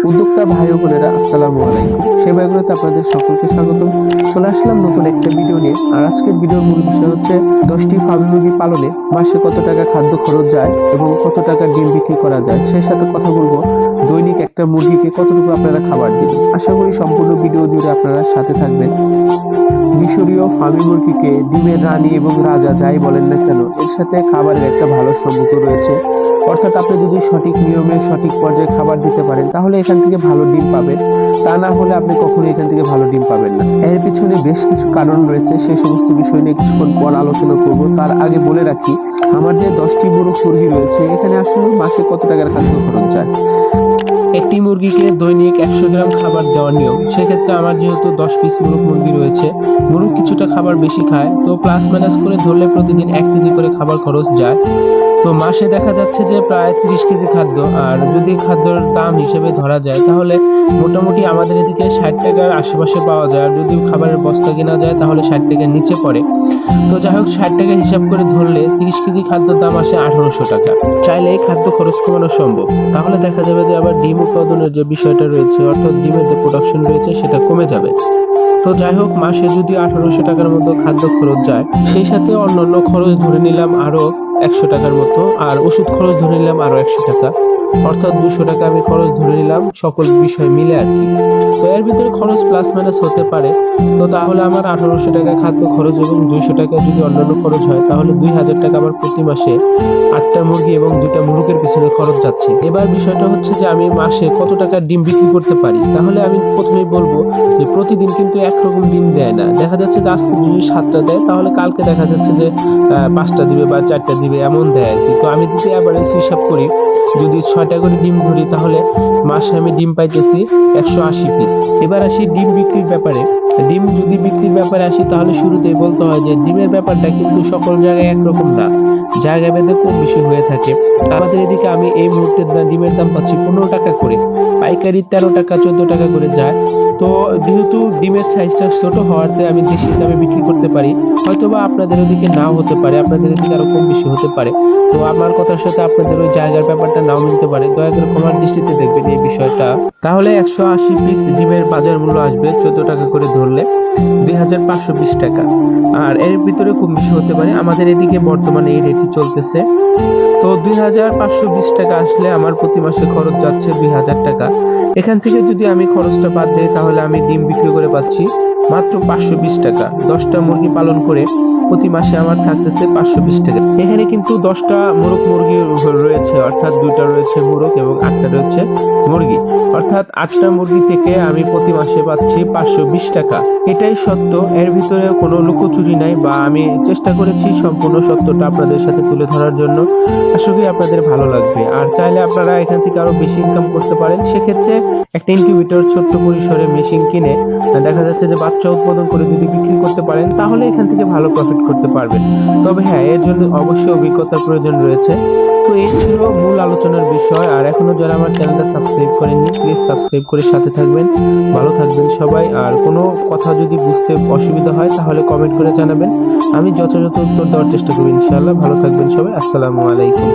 উদ্যোক্তা ভাই ও বোনেরা, আসসালামু আলাইকুম। সেবা এগুলোতে আপনাদের সকলকে স্বাগতম। চলে আসলাম নতুন একটা ভিডিও নিয়ে। আর আজকের ভিডিওর মূল বিষয় হচ্ছে 10টি ফার্মি মুরগি পালনে মাসে কত টাকা খাদ্য খরচ যায় এবং কত টাকা ডিম বিক্রি করা যায়। সেই সাথে কথা বলবো দৈনিক একটা মুরগিকে কতটুকু আপনারা খাবার দিন। আশা করি সম্পূর্ণ ভিডিও জুড়ে আপনারা সাথে থাকবেন। মিশরীয় ফার্মি মুরগিকে ডিমের রানী এবং রাজা যাই বলেন না কেন, এর সাথে খাবারের একটা ভালো সম্পর্ক রয়েছে। অর্থাৎ আপনি যদি সঠিক নিয়মে সঠিক পর্যায়ে খাবার দিতে পারেন তাহলে এখান থেকে ভালো ডিম পাবেন, তা না হলে আপনি কখনো এখান থেকে ভালো ডিম পাবেন না। এর পিছনে বেশ কিছু কারণ রয়েছে, সেই সমস্ত বিষয় নিয়ে কিছুক্ষণ পর আলোচনা করব। তার আগে বলে রাখি, আমার যে 10টি মোরগ মুরগি রয়েছে এখানে আসলে মাসে কত টাকার খাদ্য খরচ যায়। একটি মুরগিকে দৈনিক 100 গ্রাম খাবার দেওয়ার নিয়ম। সেক্ষেত্রে আমার যেহেতু 10 পিস মোরগ মুরগি রয়েছে, মোরগ কিছুটা খাবার বেশি খায়, তো প্লাস মাইনাস করে ধরলে প্রতিদিন 1 কেজি করে খাবার খরচ যায়। তো মাসে দেখা যাচ্ছে যে প্রায় 30 কেজি খাদ্য। আর যদি খাদ্যের দাম হিসেবে ধরা যায় তাহলে মোটামুটি আমাদের এদিকে 60 টাকার আশেপাশে পাওয়া যায়। আর যদি খাবারের বস্তা কেনা যায় তাহলে 60 টাকার নিচে পড়ে। তো যাই হোক, 60 টাকা হিসাব করে ধরলে 30 কেজি খাদ্যের দাম আসে 1800 টাকা। চাইলে এই খাদ্য খরচ কমানো সম্ভব। তাহলে দেখা যাবে যে আবার ডিম উৎপাদনের যে বিষয়টা রয়েছে, অর্থাৎ ডিমের যে প্রোডাকশন রয়েছে সেটা কমে যাবে। তো যাই হোক, মাসে যদি 1800 টাকার মতো খাদ্য খরচ যায়, সেই সাথে অন্যান্য খরচ ধরে নিলাম আরো 100 টাকার মতো, আর ওষুধ খরচ ধরে নিলাম আরো 100 টাকা, অর্থাৎ 200 টাকা আমি খরচ ধরে নিলাম সকল বিষয় মিলে আর কি। তো এর ভিতরে খরচ প্লাস মাইনাস হতে পারে। তো তাহলে আমার 1800 টাকা খাদ্য খরচ এবং 200 টাকা যদি অন্যান্য খরচ হয় তাহলে 2000 টাকা আমার প্রতি মাসে 8টা মুরগি এবং 2টা মুরগের পিছনে খরচ যাচ্ছে। এবার বিষয়টা হচ্ছে যে আমি মাসে কত টাকা ডিম বিক্রি করতে পারি। তাহলে আমি প্রথমেই বলবো যে প্রতিদিন কিন্তু একরকম ডিম দেয় না। দেখা যাচ্ছে যে আজকে যদি 7টা দেয় তাহলে কালকে দেখা যাচ্ছে যে 5টা দিবে বা 4টা দিবে, এমন দেয় আর কি। তো আমি যদি এভারেজ হিসাব করি, যদি 6টা করে ডিম ধরি তাহলে মাসে আমি ডিম পাইতেছি 180 পিস। এবার আসি ডিম বিক্রির ব্যাপারে। ডিম যদি বিক্রির ব্যাপারে আসি তাহলে শুরুতেই বলতে হয় যে ডিমের ব্যাপারটা কিন্তু সকল জায়গায় একরকম না, জায়গা ভেদে কম বেশি হয়ে থাকে। আমাদের এদিকে আমি এই মুহূর্তে ডিমের দাম পাচ্ছি 15 টাকা করে, পাইকারি 13 টাকা 14 টাকা করে যায়। তো যেহেতু ডিমের সাইজটা ছোট হওয়াতে আমি দেশি দামে বিক্রি করতে পারি। হয়তোবা আপনাদের ওদিকে নাও হতে পারে, আপনাদের ওদিকে আরো কম বেশি হতে পারে। তো আমার কথার সাথে আপনাদের ওই জায়গার ব্যাপারটা নাও মিলতে পারে, দয়া করে ক্ষমার দৃষ্টিতে দেখবেন এই বিষয়টা। তাহলে 180 পিস ডিমের বাজার মূল্য আসবে 14 টাকা করে ধরলে 2520 টাকা। আর এর ভিতরে কম বেশি হতে পারে, আমাদের এদিকে বর্তমানে এই রেটই চলতেছে। তো 2520 টাকা আসলে আমার প্রতি মাসে খরচ যাচ্ছে 2000 টাকা। এখান থেকে যদি আমি খরচটা বাদ দিই তাহলে আমি ডিম বিক্রি করে পাচ্ছি মাত্র 520 টাকা। 10টা মুরগি পালন করে প্রতি মাসে আমার থাকতেছে 520 টাকা। এখানে কিন্তু 10টা মোরগ মুরগি রয়েছে, অর্থাৎ 2টা রয়েছে মোরগ এবং 8টা রয়েছে মুরগি, অর্থাৎ 8টা মুরগি থেকে আমি প্রতি মাসে পাচ্ছি 520 টাকা। এটাই সত্য, এর ভিতরে কোনো লুকোচুরি নাই, বা আমি চেষ্টা করেছি সম্পূর্ণ সত্যটা আপনাদের সাথে তুলে ধরার জন্য। আশা করি আপনাদের ভালো লাগবে। আর চাইলে আপনারা এখান থেকে আরো বেশি ইনকাম করতে পারেন। সেক্ষেত্রে একটা ইনকিউবেটর ছোট্ট পরিসরে মেশিন কিনে দেখা যাচ্ছে যে বাচ্চা উৎপাদন করে যদি বিক্রি করতে পারেন তাহলে এখান থেকে ভালো প্রফিট করতে পারবেন। তবে হ্যাঁ, এর জন্য অবশ্যই অভিজ্ঞতার প্রয়োজন রয়েছে। তো এই ছিল মূল আলোচনার বিষয়। আর এখনো যারা আমার চ্যানেলটা সাবস্ক্রাইব করেননি, প্লিজ সাবস্ক্রাইব করে সাথে থাকবেন। ভালো থাকবেন সবাই। আর কোনো কথা যদি বুঝতে অসুবিধা হয় তাহলে কমেন্ট করে জানাবেন, আমি যথাযথ উত্তর দেওয়ার চেষ্টা করব ইনশাআল্লাহ। ভালো থাকবেন সবাই, আসসালামু আলাইকুম।